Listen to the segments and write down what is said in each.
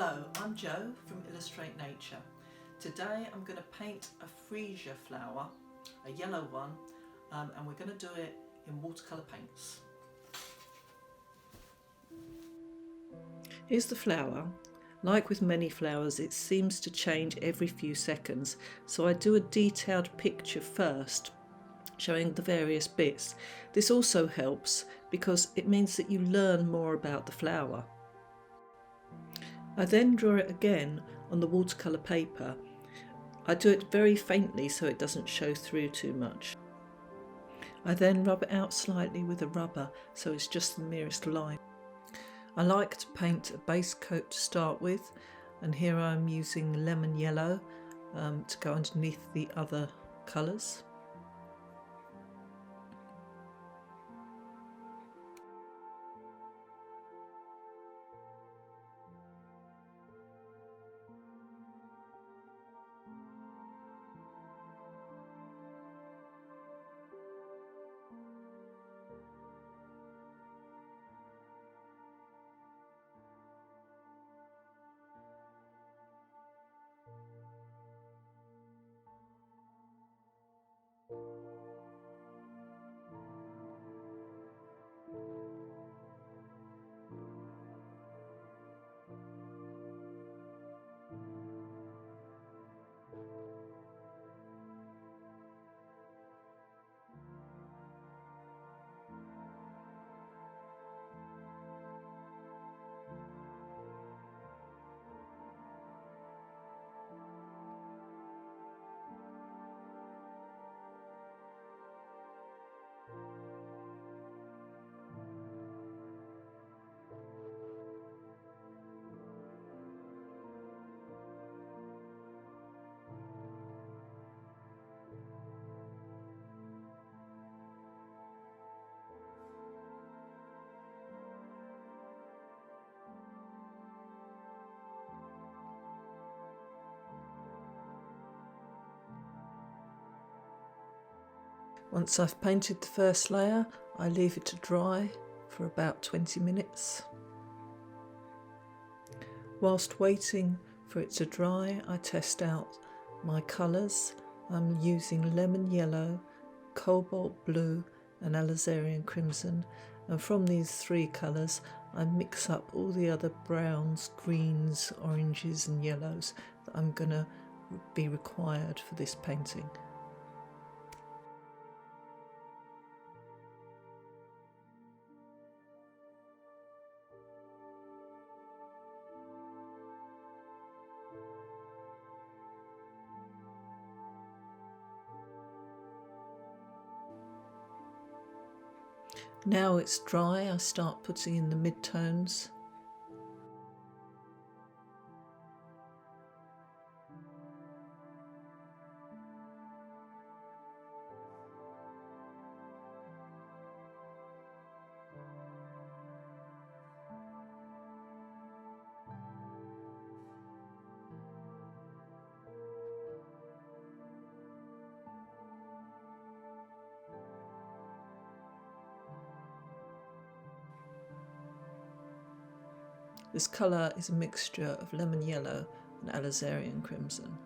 Hello, I'm Jo from Illustrate Nature. Today I'm going to paint a freesia flower, a yellow one, and we're going to do it in watercolour paints. Here's the flower. Like with many flowers, it seems to change every few seconds, so I do a detailed picture first, showing the various bits. This also helps because it means that you learn more about the flower. I then draw it again on the watercolour paper. I do it very faintly so it doesn't show through too much. I then rub it out slightly with a rubber so it's just the merest line. I like to paint a base coat to start with, and here I'm using lemon yellow to go underneath the other colours. Once I've painted the first layer, I leave it to dry for about 20 minutes. Whilst waiting for it to dry, I test out my colours. I'm using lemon yellow, cobalt blue and alizarian crimson, and from these three colours I mix up all the other browns, greens, oranges and yellows that I'm going to be required for this painting. Now it's dry, I start putting in the mid-tones. This colour is a mixture of lemon yellow and alizarian crimson.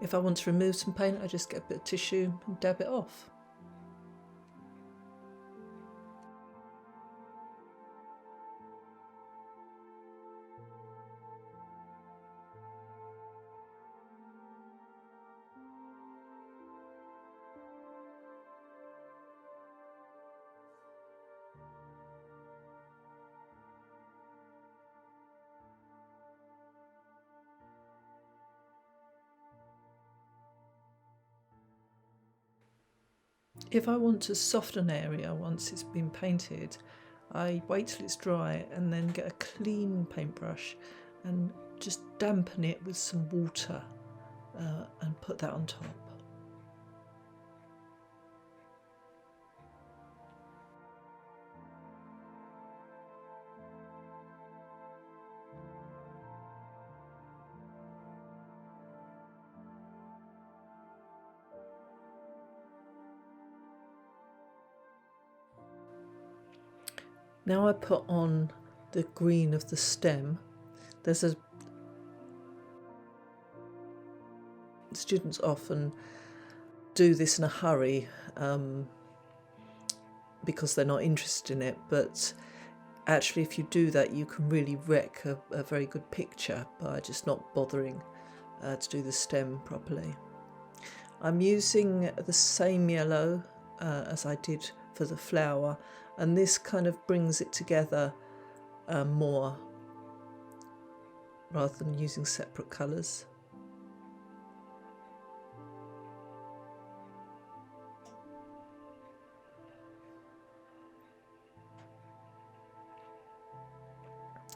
If I want to remove some paint, I just get a bit of tissue and dab it off. If I want to soften an area once it's been painted, I wait till it's dry and then get a clean paintbrush and just dampen it with some water and put that on top. Now I put on the green of the stem. Students often do this in a hurry because they're not interested in it, but actually if you do that you can really wreck a very good picture by just not bothering to do the stem properly. I'm using the same yellow as I did for the flower, and this kind of brings it together more rather than using separate colours.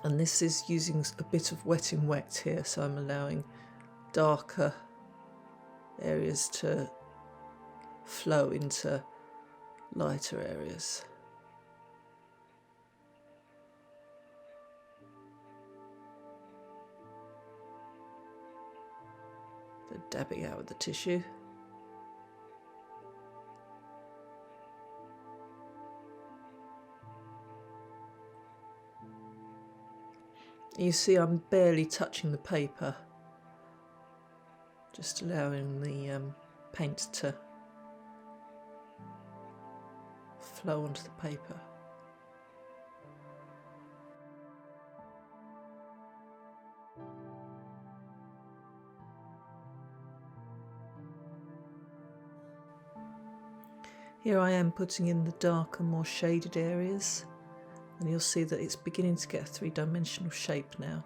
And this is using a bit of wet in wet here, so I'm allowing darker areas to flow into lighter areas. Then dabbing out with the tissue. You see I'm barely touching the paper, just allowing the paint to flow onto the paper. Here I am putting in the darker, more shaded areas, and you'll see that it's beginning to get a three-dimensional shape now.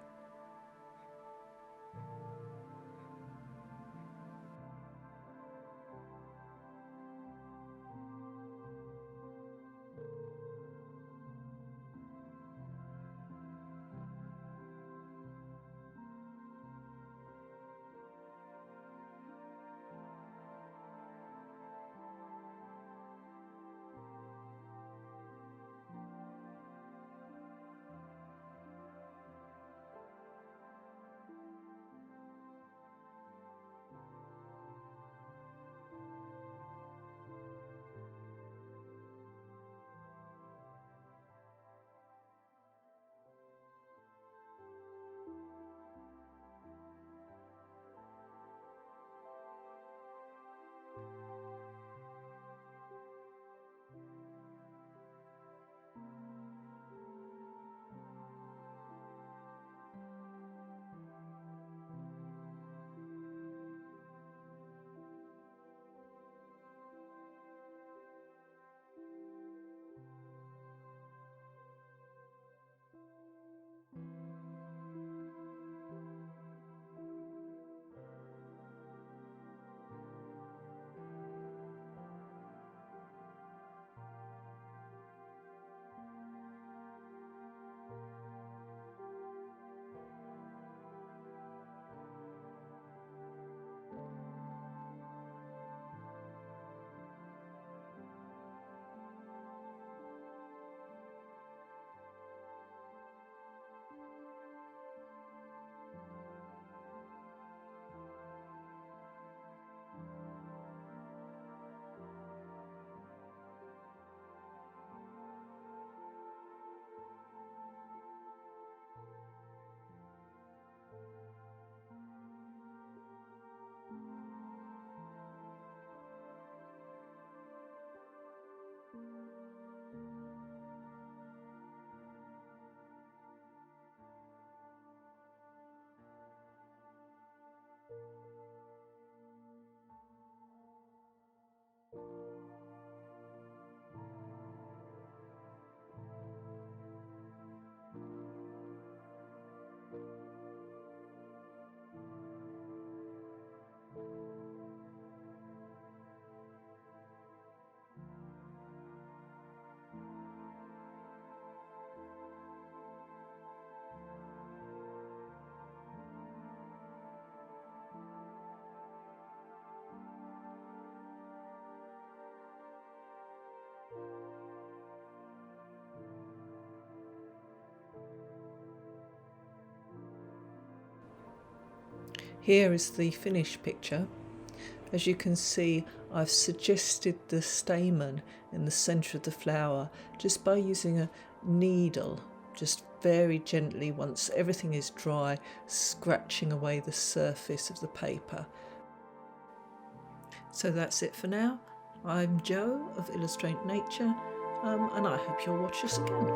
Here is the finished picture. As you can see, I've suggested the stamen in the centre of the flower just by using a needle, just very gently, once everything is dry, scratching away the surface of the paper. So that's it for now. I'm Jo of Illustrate Nature, and I hope you'll watch us again.